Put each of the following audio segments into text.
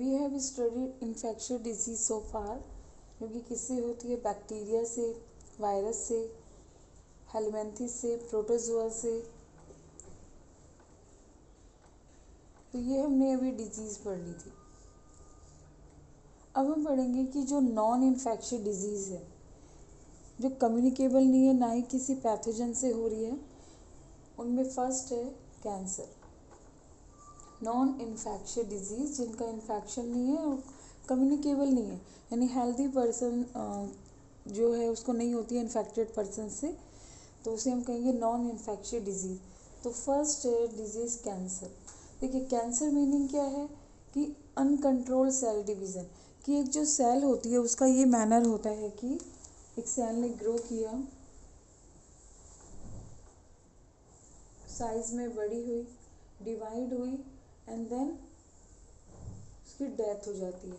We have studied infectious disease so far, जो कि किससे होती है? बैक्टीरिया से, वायरस से, हेलमिंथेस से, प्रोटोजोआ से। तो ये हमने अभी डिजीज़ पढ़ ली थी। अब हम पढ़ेंगे कि जो नॉन इन्फेक्शियस डिजीज़ है, जो कम्युनिकेबल नहीं है, ना ही किसी पैथोजन से हो रही है, उनमें फर्स्ट है कैंसर। नॉन इन्फेक्शियस डिजीज़ जिनका इन्फेक्शन नहीं है और कम्युनिकेबल नहीं है, यानी हेल्दी पर्सन जो है उसको नहीं होती है इन्फेक्टेड पर्सन से, तो उसे हम कहेंगे नॉन इन्फेक्शियस डिजीज़। तो फर्स्ट है डिजीज़ कैंसर। देखिए कैंसर मीनिंग क्या है कि अनकंट्रोल सेल डिवीज़न, कि एक जो सेल होती है उसका ये मैनर होता है कि एक सेल ने ग्रो किया, साइज में बड़ी हुई, डिवाइड हुई एंड देन उसकी डेथ हो जाती है।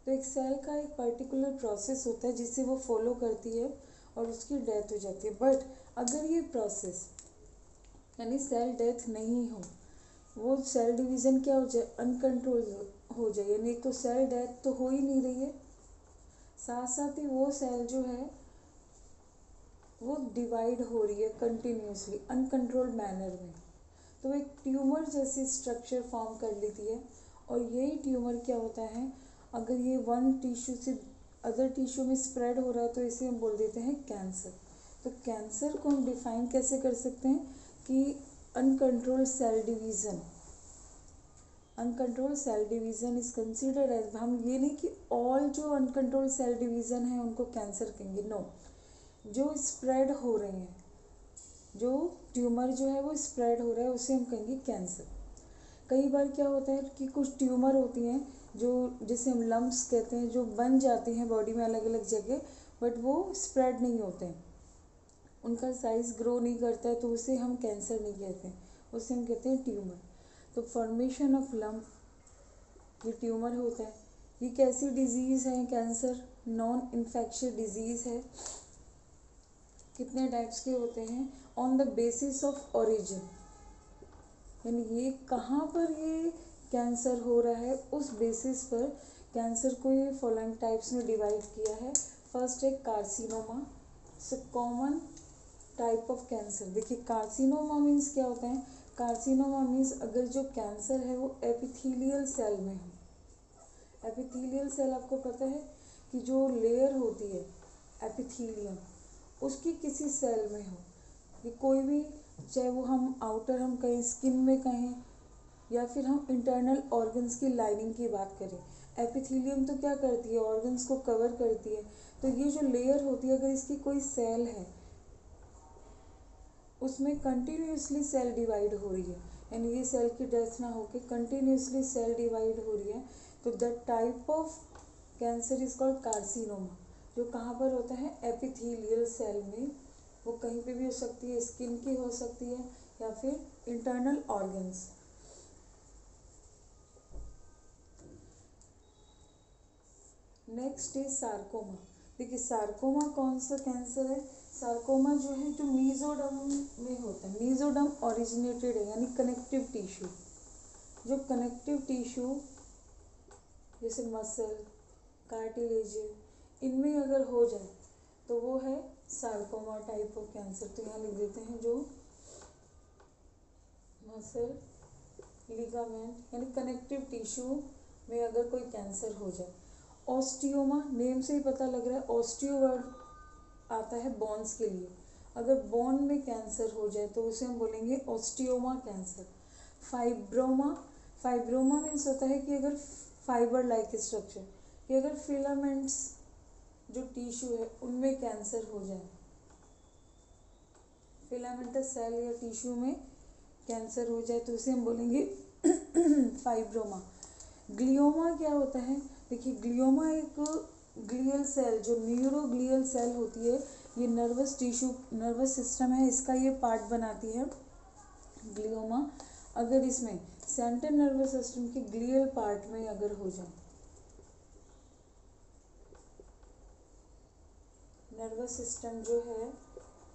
तो एक सेल का एक पर्टिकुलर प्रोसेस होता है जिसे वो फॉलो करती है और उसकी डेथ हो जाती है। बट अगर ये प्रोसेस यानी सेल डेथ नहीं हो, वो सेल डिवीज़न क्या हो जाए? अनकंट्रोल हो जाए, यानी एक तो सेल डेथ तो हो ही नहीं रही है, साथ साथ ही वो सेल जो है वो डिवाइड हो रही है कंटिन्यूसली अनकंट्रोल मैनर में। तो एक ट्यूमर जैसी स्ट्रक्चर फॉर्म कर लेती है, और यही ट्यूमर क्या होता है, अगर ये वन टिश्यू से अदर टिश्यू में स्प्रेड हो रहा है तो इसे हम बोल देते हैं कैंसर। तो कैंसर को हम डिफाइन कैसे कर सकते हैं कि uncontrolled cell division, uncontrolled cell division is considered as, हम ये नहीं कि ऑल जो अनकंट्रोल सेल डिवीज़न है उनको कैंसर कहेंगे, नो, जो स्प्रेड हो रहे हैं, जो ट्यूमर जो है वो स्प्रेड हो रहा है उसे हम कहेंगे कैंसर। कई बार क्या होता है कि कुछ ट्यूमर होती हैं जो जिसे हम लम्प्स कहते हैं, जो बन जाते हैं बॉडी में अलग अलग जगह, बट वो स्प्रेड नहीं होते हैं, उनका साइज़ ग्रो नहीं करता है, तो उसे हम कैंसर नहीं कहते हैं, उसे हम कहते हैं ट्यूमर। तो फॉर्मेशन ऑफ लम्प, ये ट्यूमर होता है। ये कैसी डिजीज़ है? कैंसर नॉन इन्फेक्शियस डिजीज़ है। कितने टाइप्स के होते हैं? On the basis of origin, यानी ये कहाँ पर ये कैंसर हो रहा है उस बेसिस पर कैंसर को ये फॉलोइंग टाइप्स में डिवाइड किया है। फर्स्ट है carcinoma, it's common type of cancer. देखिए कार्सिनोमा मीन्स क्या होता है? कार्सिनोमा मीन्स अगर जो कैंसर है वो एपिथेलियल सेल में हो। एपिथेलियल सेल आपको पता है कि जो लेयर होती है एपिथेलियम, उसकी किसी सेल में हो, ये कोई भी, चाहे वो हम आउटर हम कहें, स्किन में कहें, या फिर हम इंटरनल ऑर्गन्स की लाइनिंग की बात करें। एपिथेलियम तो क्या करती है? ऑर्गन्स को कवर करती है। तो ये जो लेयर होती है, अगर इसकी कोई सेल है उसमें कंटिन्यूसली सेल डिवाइड हो रही है, यानी ये सेल की डेथ ना होके कंटिन्यूसली सेल डिवाइड हो रही है, तो that type of cancer is called carcinoma. जो कहाँ पर होता है? एपिथेलियल सेल में। वो कहीं पे भी हो सकती है, स्किन की हो सकती है या फिर internal organs. Next is sarcoma. देखिए सार्कोमा कौन सा कैंसर है? सार्कोमा जो है जो मीजोडर्म में होता है, मीजोडर्म ओरिजिनेटेड है, यानी कनेक्टिव टिश्यू, जो कनेक्टिव टिश्यू जैसे मसल, कार्टिलेज, इनमें अगर हो जाए तो वो है सार्कोमा टाइप ऑफ कैंसर। तो यहाँ लिख देते हैं जो मसल, लिगामेंट यानी कनेक्टिव टिश्यू में अगर कोई कैंसर हो जाए। ऑस्टियोमा, नेम से ही पता लग रहा है, ऑस्टियो वर्ड आता है बोन्स के लिए। अगर बोन में कैंसर हो जाए तो उसे हम बोलेंगे osteoma cancer. Fibroma, fibroma means होता है कि अगर फाइबर लाइक स्ट्रक्चर, कि अगर फिलामेंट्स जो टिश्यू है उनमें कैंसर हो जाए, फिलामेंटस सेल या टिश्यू में कैंसर हो जाए तो उसे हम बोलेंगे फाइब्रोमा। ग्लियोमा क्या होता है? देखिए ग्लियोमा एक ग्लियल सेल, जो न्यूरोग्लियल सेल होती है, ये नर्वस टिश्यू, नर्वस सिस्टम है, इसका ये पार्ट बनाती है ग्लियोमा। अगर इसमें सेंट्रल नर्वस सिस्टम के ग्लियल पार्ट में अगर हो जाए, नर्वस सिस्टम जो है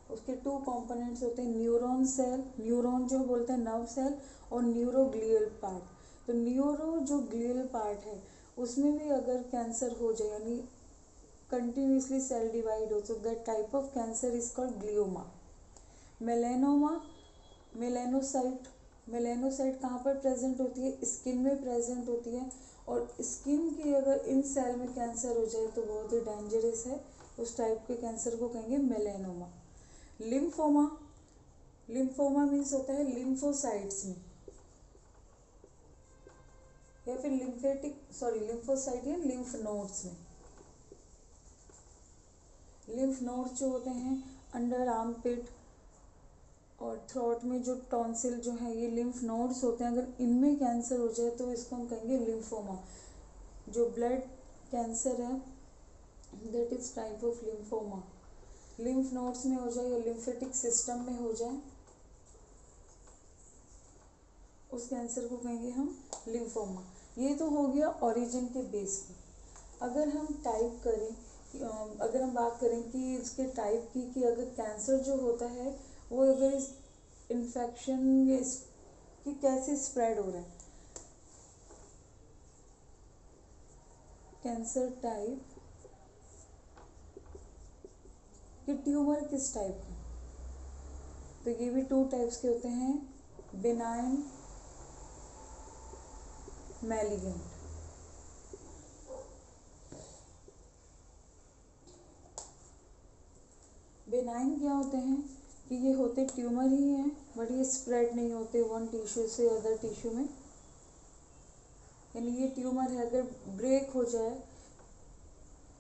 उसके टू कंपोनेंट्स होते हैं, न्यूरॉन सेल, न्यूरॉन जो बोलते हैं नर्व सेल, और न्यूरोग्लियल पार्ट। तो न्यूरो जो ग्लियल पार्ट है उसमें भी अगर कैंसर हो जाए यानी कंटिन्यूसली सेल डिवाइड हो तो that type of cancer is called glioma. Melanoma, melanocyte कहाँ पर प्रेजेंट होती है? स्किन में प्रेजेंट होती है, और स्किन की अगर इन सेल में कैंसर हो जाए तो बहुत ही डेंजरस है, उस टाइप के कैंसर को कहेंगे मेलेनोमा। लिम्फोमा, लिम्फोमा मीन्स होता है लिम्फोसाइट्स में या फिर लिम्फोसाइट या लिम्फ नोड्स में। लिम्फ नोड्स जो होते हैं अंडर आर्म पिट और थ्रोट में जो टॉन्सिल जो है ये लिम्फ नोड्स होते हैं, अगर इनमें कैंसर हो जाए तो इसको हम कहेंगे लिम्फोमा। जो ब्लड कैंसर है that is type of lymphoma. Lymph nodes में हो जाए या लिम्फेटिक सिस्टम में हो जाए उस कैंसर को कहेंगे हम लिम्फोमा। ये तो हो गया ओरिजिन के बेस पे। अगर हम टाइप करें, अगर हम बात करें कि इसके टाइप की कि अगर कैंसर जो होता है वो अगर इस इन्फेक्शन कि कैसे स्प्रेड हो रहा है, कैंसर टाइप कि ट्यूमर किस टाइप का, तो ये भी 2 टाइप्स के होते हैं, बिनाइन, मैलिगेंट। बेनाइन क्या होते हैं कि ये होते ट्यूमर ही हैं बट ये स्प्रेड नहीं होते वन टिश्यू से अदर टिश्यू में, यानी ये ट्यूमर है अगर ब्रेक हो जाए,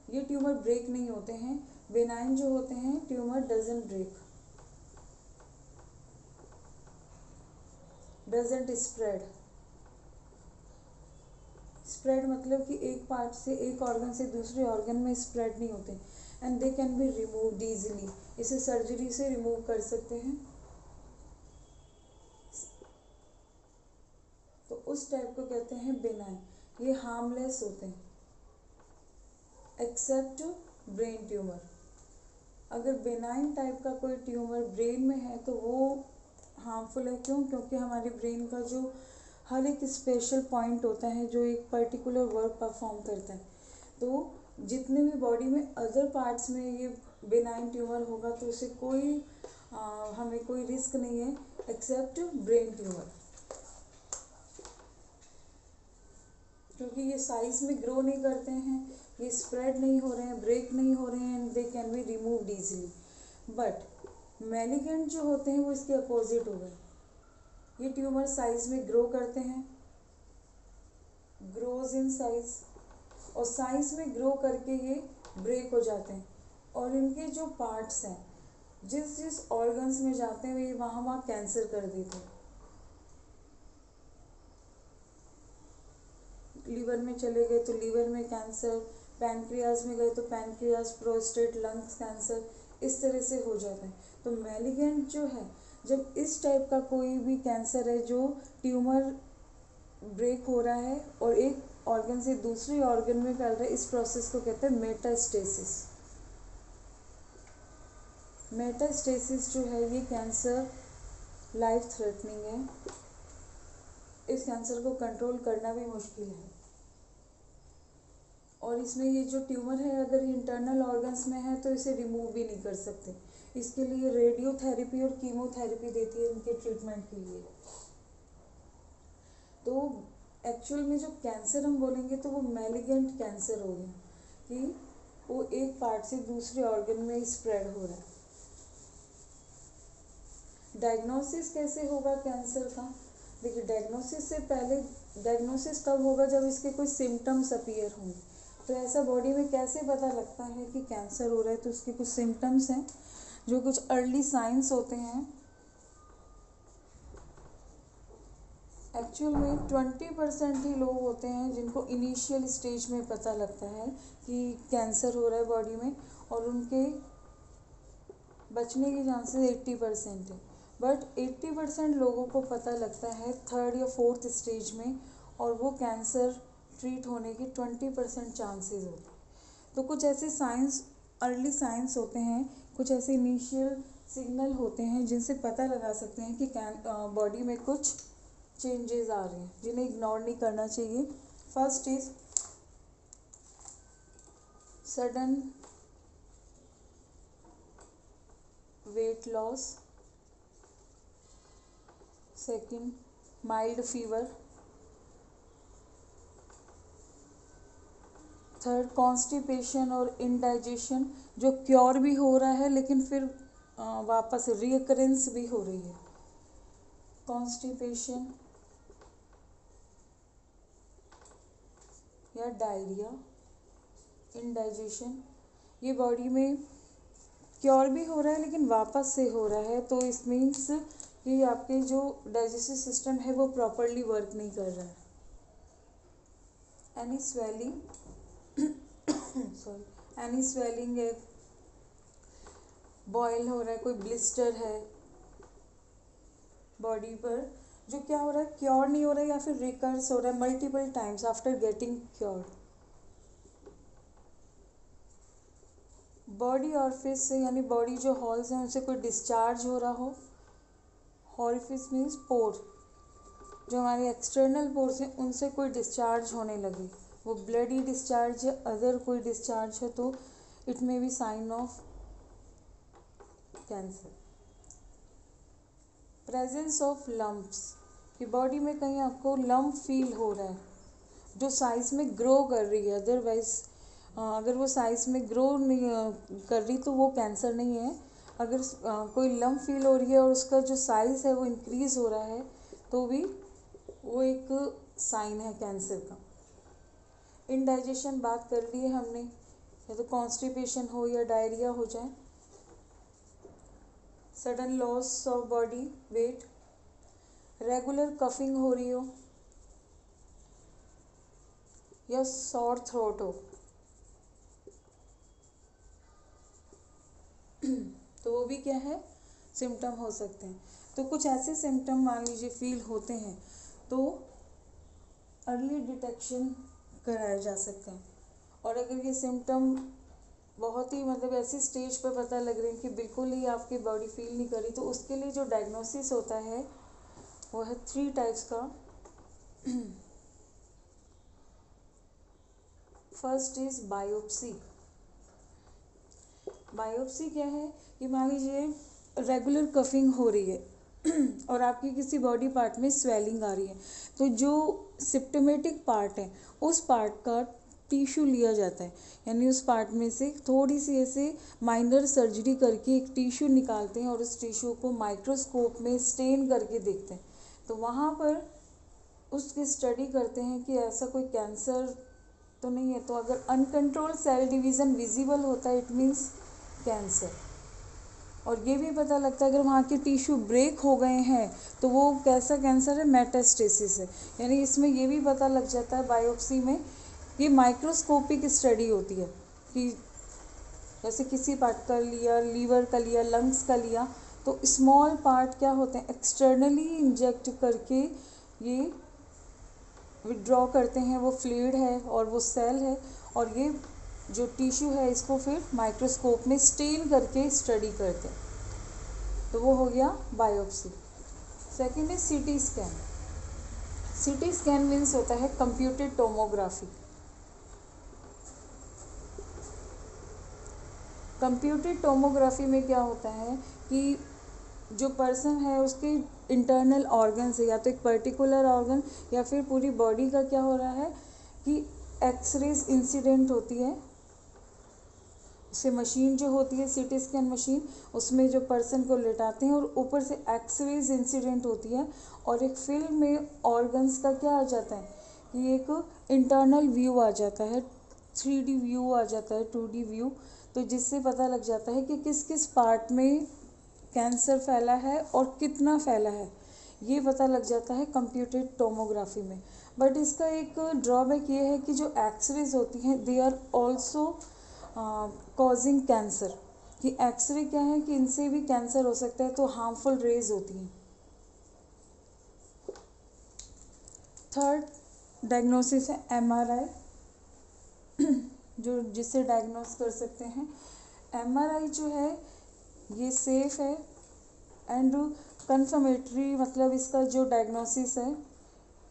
ये ट्यूमर ब्रेक नहीं होते हैं। बेनाइन जो होते हैं tumour doesn't break, doesn't spread. Spread मतलब कि एक पार्ट से, एक ऑर्गन से दूसरे ऑर्गन में स्प्रेड नहीं होते, and they can be removed easily, इसे सर्जरी से रिमूव कर सकते हैं। तो उस टाइप को कहते हैं बेनाइन। ये हार्मलेस होते हैं एक्सेप्ट ब्रेन ट्यूमर। अगर बेनाइन टाइप का कोई ट्यूमर ब्रेन में है तो वो हार्मफुल है। क्यों? क्योंकि हमारे ब्रेन का जो हर एक स्पेशल पॉइंट होता है जो एक पर्टिकुलर वर्क परफॉर्म करता है, तो जितने भी बॉडी में अदर पार्ट्स में ये बेनाइन ट्यूमर होगा तो उसे कोई हमें कोई रिस्क नहीं है एक्सेप्ट ब्रेन ट्यूमर, क्योंकि ये साइज में ग्रो नहीं करते हैं, ये स्प्रेड नहीं हो रहे हैं, ब्रेक नहीं हो रहे हैं, and they can be removed easily. But malignant जो होते हैं वो इसके अपोजिट हो गए। ये ट्यूमर साइज में ग्रो करते हैं, ग्रोज इन साइज, और साइज में ग्रो करके ये ब्रेक हो जाते हैं, और इनके जो पार्ट्स हैं जिस जिस ऑर्गन्स में जाते हैं ये वहाँ कैंसर कर देते हैं। लीवर में चले गए तो लीवर में कैंसर, पैनक्रियाज में गए तो पैनक्रियाज, प्रोस्टेट, लंग्स कैंसर, इस तरह से हो जाता है। तो मैलिगेंट जो है, जब इस टाइप का कोई भी कैंसर है जो ट्यूमर ब्रेक हो रहा है और एक ऑर्गन से दूसरे ऑर्गन में फैल रहा है, इस प्रोसेस को कहते हैं मेटास्टेसिस। मेटास्टेसिस जो है ये कैंसर लाइफ थ्रेटनिंग है, इस कैंसर को कंट्रोल करना भी मुश्किल है, और इसमें ये जो ट्यूमर है अगर इंटरनल ऑर्गन्स में है तो इसे रिमूव भी नहीं कर सकते, इसके लिए रेडियोथेरेपी और कीमोथेरेपी देती है इनके ट्रीटमेंट के लिए। तो एक्चुअल में जो कैंसर हम बोलेंगे तो वो मैलिगेंट कैंसर हो गया कि वो एक पार्ट से दूसरे ऑर्गन में स्प्रेड हो रहा है। डायग्नोसिस कैसे होगा कैंसर का? देखिए, डायग्नोसिस से पहले, डायग्नोसिस तब होगा जब इसके कोई सिम्टम्स अपीयर होंगे। तो ऐसा बॉडी में कैसे पता लगता है कि कैंसर हो रहा है? तो उसके कुछ सिम्टम्स हैं जो कुछ अर्ली साइंस होते हैं। एक्चुअल में 20% ही लोग होते हैं जिनको इनिशियल स्टेज में पता लगता है कि कैंसर हो रहा है बॉडी में, और उनके बचने के चांसेस 80% है। बट 80% लोगों को पता लगता है 3rd या 4th स्टेज में, और वो कैंसर ट्रीट होने के 20% चांसेस होते हैं। तो कुछ ऐसे साइंस, अर्ली साइंस होते हैं, कुछ ऐसे इनिशियल सिग्नल होते हैं जिनसे पता लगा सकते हैं कि बॉडी में कुछ चेंजेस आ रहे हैं जिन्हें इग्नोर नहीं करना चाहिए। First is sudden weight loss, second mild fever, third constipation और इंडाइजेशन जो क्योर भी हो रहा है लेकिन फिर वापस रीअकरेंस भी हो रही है। कॉन्स्टिपेशन या डायरिया, इंडाइजेशन, ये बॉडी में क्योर भी हो रहा है लेकिन वापस से हो रहा है, तो इस मीन्स कि आपके जो डाइजेस्टिव सिस्टम है वो प्रॉपरली वर्क नहीं कर रहा है। Any swelling sorry any swelling है, बॉयल हो रहा है, कोई ब्लिस्टर है बॉडी पर, जो क्या हो रहा है, क्योर नहीं हो रहा है या फिर रिकर्स हो रहा है multiple times after getting cured. Body orifice से यानी बॉडी जो हॉल्स हैं उनसे कोई डिस्चार्ज हो रहा हो। ऑरिफिस मीन्स पोर, जो हमारे एक्सटर्नल पोर्स हैं उनसे कोई डिस्चार्ज होने लगे, वो ब्लडी डिस्चार्ज या अदर कोई डिस्चार्ज है तो it may be sign of cancer. Presence of lumps, कि बॉडी में कहीं आपको लम्प फील हो रहा है जो साइज में ग्रो कर रही है, अदरवाइज अगर वो साइज में ग्रो नहीं कर रही तो वो कैंसर नहीं है। अगर कोई लम्प फील हो रही है और उसका जो साइज है वो इंक्रीज हो रहा है तो भी वो एक साइन है कैंसर का। इनडाइजेशन बात कर ली है हमने, या तो कॉन्स्टिपेशन हो या डायरिया हो जाए। Sudden loss of body weight, regular coughing हो रही हो या सॉर थ्रोट हो तो वो भी क्या है, सिम्टम हो सकते हैं। तो कुछ ऐसे सिम्टम मान लीजिए फील होते हैं तो अर्ली डिटेक्शन कराया जा सकता है। और अगर ये सिम्टम बहुत ही मतलब ऐसी स्टेज पर पता लग रहे हैं कि बिल्कुल ही आपकी बॉडी फील नहीं करी, तो उसके लिए जो डायग्नोसिस होता है वो है 3 टाइप्स का। First is biopsy. बायोप्सी क्या है कि मान लीजिए रेगुलर कफिंग हो रही है और आपकी किसी बॉडी पार्ट में स्वेलिंग आ रही है, तो जो सिम्प्टोमेटिक पार्ट है उस पार्ट का टिश्यू लिया जाता है, यानी उस पार्ट में से थोड़ी सी ऐसे माइनर सर्जरी करके एक टिश्यू निकालते हैं और उस टिश्यू को माइक्रोस्कोप में स्टेन करके देखते हैं। तो वहाँ पर उसकी स्टडी करते हैं कि ऐसा कोई कैंसर तो नहीं है। तो अगर अनकंट्रोल्ड सेल डिवीज़न विजिबल होता है इट मीन्स कैंसर। और ये भी पता लगता है अगर वहाँ के टिश्यू ब्रेक हो गए हैं तो वो कैसा कैंसर है, मेटास्टेसिस है। यानी इसमें ये भी पता लग जाता है बायोप्सी में, ये माइक्रोस्कोपिक स्टडी होती है कि जैसे किसी पार्ट का लिया, लीवर का लिया, लंग्स का लिया, तो स्मॉल पार्ट क्या होते हैं एक्सटर्नली इंजेक्ट करके ये विड्रॉ करते हैं, वो फ्लूइड है और वो सेल है, और ये जो टिश्यू है इसको फिर माइक्रोस्कोप में स्टेन करके स्टडी करते हैं, तो वो हो गया बायोप्सी। सेकंड है CT scan. CT scan means होता है कंप्यूटेड टोमोग्राफी। कंप्यूटेड टोमोग्राफी में क्या होता है कि जो पर्सन है उसके इंटरनल ऑर्गन्स है, या तो एक पर्टिकुलर ऑर्गन या फिर पूरी बॉडी का क्या हो रहा है कि एक्सरेज इंसिडेंट होती है। उससे मशीन जो होती है सीटी स्कैन मशीन, उसमें जो पर्सन को लेटाते हैं और ऊपर से एक्सरेज इंसिडेंट होती है, और एक फिल्म में ऑर्गन्स का क्या आ जाता है कि एक इंटरनल व्यू आ जाता है, 3D व्यू आ जाता है, 2D व्यू, तो जिससे पता लग जाता है कि किस किस पार्ट में कैंसर फैला है और कितना फैला है, ये पता लग जाता है कंप्यूटेड टोमोग्राफी में। बट इसका एक ड्रॉबैक ये है कि जो एक्सरेज होती हैं they are also causing cancer, कि एक्सरे क्या है कि इनसे भी कैंसर हो सकता है, तो हार्मफुल रेज होती हैं। थर्ड डायग्नोसिस है MRI, जो जिससे डायग्नोस कर सकते हैं। MRI जो है ये सेफ है एंड कंफर्मेटरी, मतलब इसका जो डायग्नोसिस है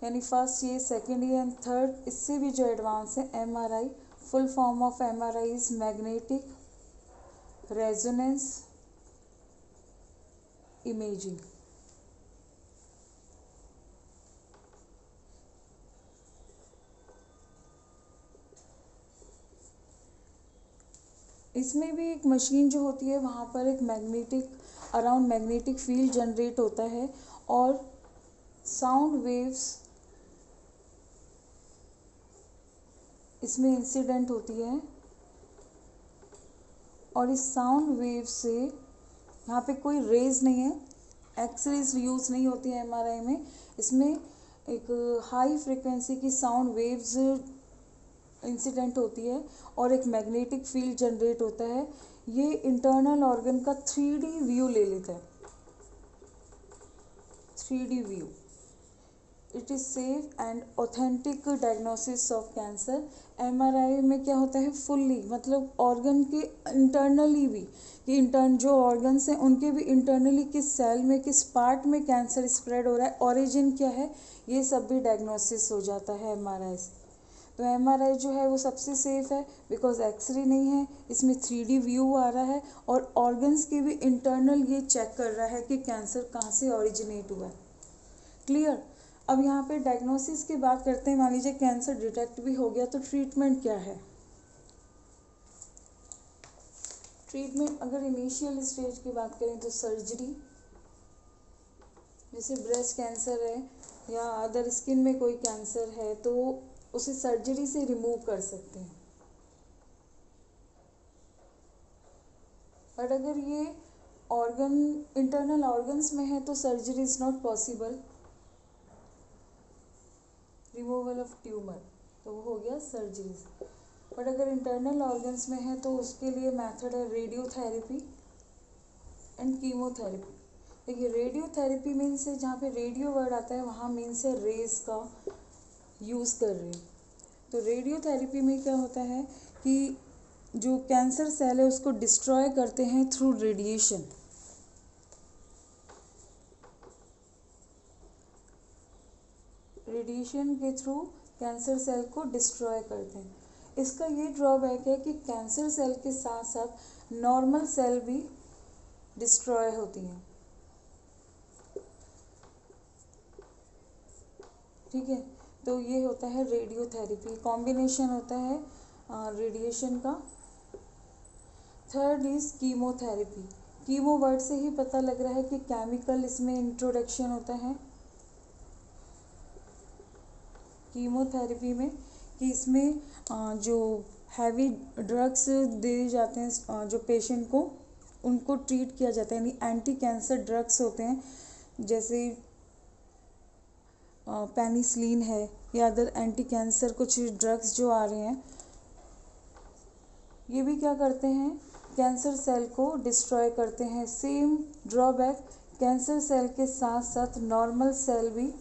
यानी फर्स्ट ये, सेकेंड ये एंड थर्ड इससे भी जो एडवांस है MRI। Full form of MRI is magnetic resonance imaging. इसमें भी एक मशीन जो होती है वहाँ पर एक अराउंड मैग्नेटिक फील्ड जनरेट होता है और साउंड वेव्स इसमें इंसिडेंट होती है और इस साउंड वेव से, यहाँ पे कोई रेज नहीं है, एक्सरेज यूज़ नहीं होती है MRI में, इसमें एक हाई फ्रिक्वेंसी की साउंड वेव्स इंसिडेंट होती है और एक मैग्नेटिक फील्ड जनरेट होता है। ये इंटरनल ऑर्गन का 3D व्यू ले लेता है, 3D view. It is safe and authentic diagnosis of cancer. MRI में क्या होता है, फुल्ली मतलब ऑर्गन के इंटरनली भी, कि जो ऑर्गन्स हैं उनके भी इंटरनली किस सेल में किस पार्ट में कैंसर स्प्रेड हो रहा है, ऑरिजिन क्या है, ये सब भी डायग्नोसिस हो जाता है MRI से। तो MRI जो है वो सबसे सेफ़ है बिकॉज एक्सरे नहीं है, इसमें 3D व्यू आ रहा है और ऑर्गन्स की भी इंटरनल ये चेक कर रहा है कि कैंसर कहाँ से ओरिजिनेट हुआ है। क्लियर। अब यहाँ पे डायग्नोसिस की बात करते हैं। मान लीजिए कैंसर डिटेक्ट भी हो गया तो ट्रीटमेंट क्या है। ट्रीटमेंट अगर इनिशियल स्टेज की बात करें तो सर्जरी, जैसे ब्रेस्ट कैंसर है या अदर स्किन में कोई कैंसर है तो उसे सर्जरी से रिमूव कर सकते हैं। बट अगर ये ऑर्गन इंटरनल ऑर्गन्स में है तो surgery is not possible. Removal of tumour तो वो हो गया सर्जरी। बट अगर इंटरनल ऑर्गन्स में है तो उसके लिए मेथड है रेडियोथेरेपी एंड कीमोथेरेपी। देखिए रेडियोथेरेपी मीन्स है, जहाँ पे रेडियो वर्ड आता है वहाँ मीन्स है रेज का यूज़ कर रहे हैं। तो रेडियोथेरेपी में क्या होता है कि जो कैंसर सेल है उसको डिस्ट्रॉय करते हैं थ्रू रेडिएशन। रेडिएशन के थ्रू कैंसर सेल को डिस्ट्रॉय करते हैं। इसका ये ड्रॉबैक है कि कैंसर सेल के साथ साथ नॉर्मल सेल भी डिस्ट्रॉय होती हैं। ठीक है, तो ये होता है रेडियोथेरेपी, कॉम्बिनेशन होता है रेडिएशन का। Third is chemotherapy. Chemo word से ही पता लग रहा है कि केमिकल इसमें इंट्रोडक्शन होता है कीमोथेरेपी में, कि इसमें जो हैवी ड्रग्स दिए जाते हैं जो पेशेंट को, उनको ट्रीट किया जाता है, यानी एंटी कैंसर ड्रग्स होते हैं, जैसे पेनिसिलिन है या अदर एंटी कैंसर कुछ ड्रग्स जो आ रहे हैं, ये भी क्या करते हैं, कैंसर सेल को डिस्ट्रॉय करते हैं। सेम ड्रॉबैक, कैंसर सेल के साथ साथ नॉर्मल सेल भी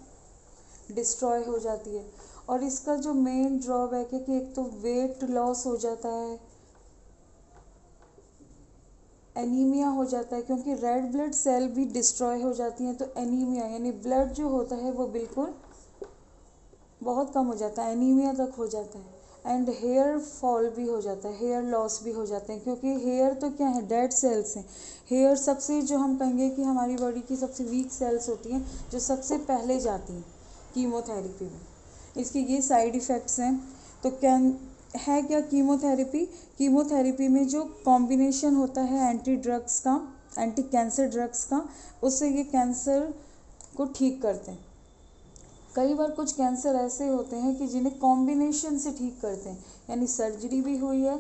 डिस्ट्रॉय हो जाती है। और इसका जो मेन ड्रॉबैक है कि एक तो वेट लॉस हो जाता है, एनीमिया हो जाता है, क्योंकि रेड ब्लड सेल भी डिस्ट्रॉय हो जाती हैं तो एनीमिया यानी ब्लड जो होता है वो बिल्कुल बहुत कम हो जाता है, एनीमिया तक हो जाता है। एंड हेयर फॉल भी हो जाता है, हेयर लॉस भी हो जाते हैं, क्योंकि हेयर तो क्या है, डेड सेल्स हैं। हेयर सबसे जो हम कहेंगे कि हमारी बॉडी की सबसे वीक सेल्स होती हैं जो सबसे पहले जाती हैं कीमोथेरेपी में। इसके ये साइड इफ़ेक्ट्स हैं। तो है क्या कीमोथेरेपी। कीमोथेरेपी में जो कॉम्बिनेशन होता है एंटी ड्रग्स का, एंटी कैंसर ड्रग्स का, उससे ये कैंसर को ठीक करते हैं। कई बार कुछ कैंसर ऐसे होते हैं कि जिन्हें कॉम्बिनेशन से ठीक करते हैं, यानी सर्जरी भी हुई है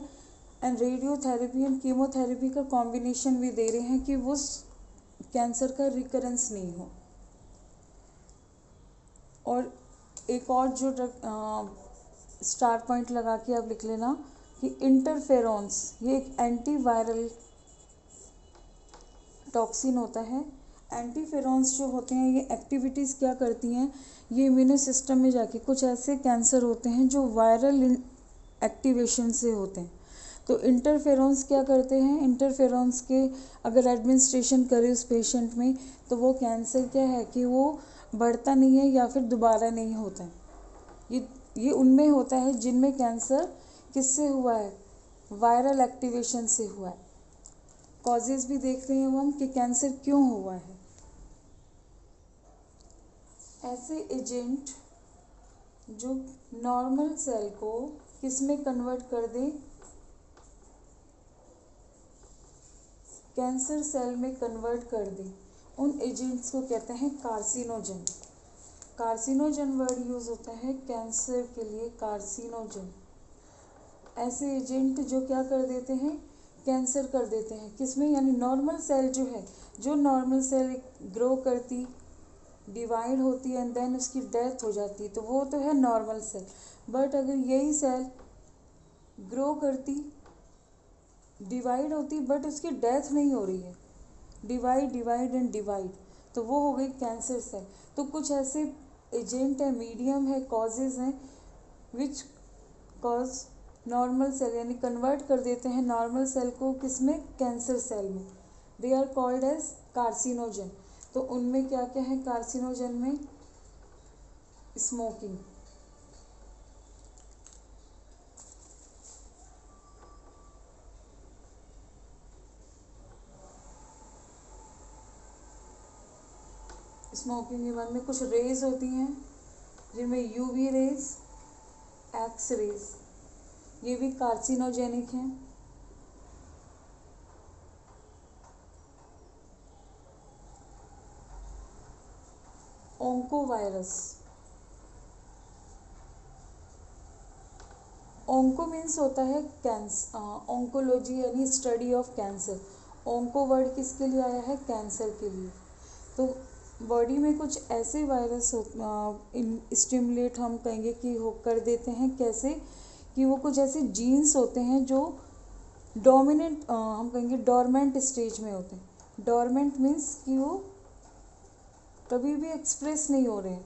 एंड रेडियोथेरेपी एंड कीमोथेरेपी का कॉम्बिनेशन भी दे रहे हैं कि वो कैंसर का रिकरेंस नहीं हो। और एक और जो स्टार पॉइंट लगा के आप लिख लेना कि इंटरफेरॉन्स, ये एक एंटीवायरल टॉक्सिन होता है। एंटीफेरॉन्स जो होते हैं ये एक्टिविटीज़ क्या करती हैं, ये इम्यूनो सिस्टम में जाके, कुछ ऐसे कैंसर होते हैं जो वायरल एक्टिवेशन से होते हैं, तो इंटरफेरॉन्स क्या करते हैं, इंटरफेरॉन्स के अगर एडमिनिस्ट्रेशन करे उस पेशेंट में तो वो कैंसर क्या है कि वो बढ़ता नहीं है या फिर दोबारा नहीं होता है। ये उनमें होता है जिनमें कैंसर किससे हुआ है, वायरल एक्टिवेशन से हुआ है। कॉजेज़ भी देख रहे हैं हम कि कैंसर क्यों हुआ है। ऐसे एजेंट जो नॉर्मल सेल को किस में कन्वर्ट कर दें, कैंसर सेल में कन्वर्ट कर दें, उन एजेंट्स को कहते हैं कार्सिनोजन। कार्सिनोजन वर्ड यूज़ होता है कैंसर के लिए, कार्सिनोजन। ऐसे एजेंट जो क्या कर देते हैं, कैंसर कर देते हैं किसमें, यानी नॉर्मल सेल जो है, जो नॉर्मल सेल ग्रो करती, डिवाइड होती है एंड देन उसकी डेथ हो जाती है, तो वो तो है नॉर्मल सेल। बट अगर यही सेल ग्रो करती, डिवाइड होती बट उसकी डेथ नहीं हो रही है, डिवाइड एंड डिवाइड, तो वो हो गई कैंसर सेल। तो कुछ ऐसे एजेंट है, मीडियम है, कॉजेज़ हैं विच कॉज नॉर्मल सेल, यानी कन्वर्ट कर देते हैं नॉर्मल सेल को किसमें, कैंसर सेल में। They are called as carcinogen. तो उनमें क्या क्या है कार्सिनोजन में, स्मोकिंग, स्मोकिंग के बाद में कुछ रेज होती हैं जिनमें यूवी रेज, एक्स रेज, ये भी कार्सिनोजेनिक हैं। ओंकोवायरस, ओंको मीन्स होता है कैंसर, ओंकोलॉजी यानी study of cancer. Onco word किसके लिए आया है, कैंसर के लिए। तो बॉडी में कुछ ऐसे वायरस स्टिमुलेट हम कहेंगे कि हो कर देते हैं, कैसे कि वो कुछ ऐसे जीन्स होते हैं जो डोमिनेंट, हम कहेंगे डोरमेंट स्टेज में होते हैं। डोरमेंट मीन्स कि वो कभी भी एक्सप्रेस नहीं हो रहे हैं,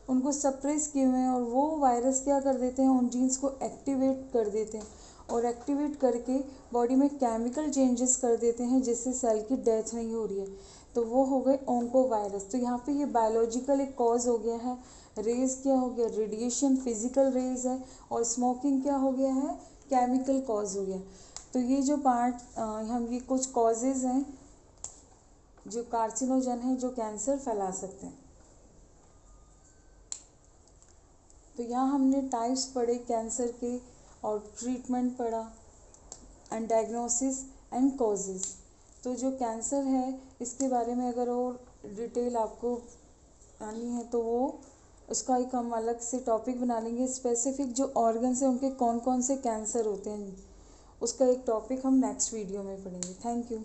उनको सप्रेस किए हुए हैं, और वो वायरस क्या कर देते हैं, उन जीन्स को एक्टिवेट कर देते हैं, और एक्टिवेट करके बॉडी में केमिकल चेंजेस कर देते हैं जिससे सेल की डेथ नहीं हो रही है, तो वो हो गए ओंकोवायरस। तो यहाँ पे ये बायोलॉजिकल एक कॉज हो गया है, रेज क्या हो गया, रेडिएशन, फिजिकल रेज है, और स्मोकिंग क्या हो गया है, केमिकल कॉज हो गया। तो ये जो पार्ट हम ये कुछ कॉजेज़ हैं जो कार्सिनोजन हैं जो कैंसर फैला सकते हैं। तो यहाँ हमने टाइप्स पढ़े कैंसर के, और ट्रीटमेंट पढ़ा, एंड डायग्नोसिस एंड कॉजेज़। तो जो कैंसर है इसके बारे में अगर और डिटेल आपको आनी है तो वो उसका एक हम अलग से टॉपिक बना लेंगे। स्पेसिफिक जो ऑर्गन्स हैं उनके कौन कौन से कैंसर होते हैं, उसका एक टॉपिक हम नेक्स्ट वीडियो में पढ़ेंगे। Thank you.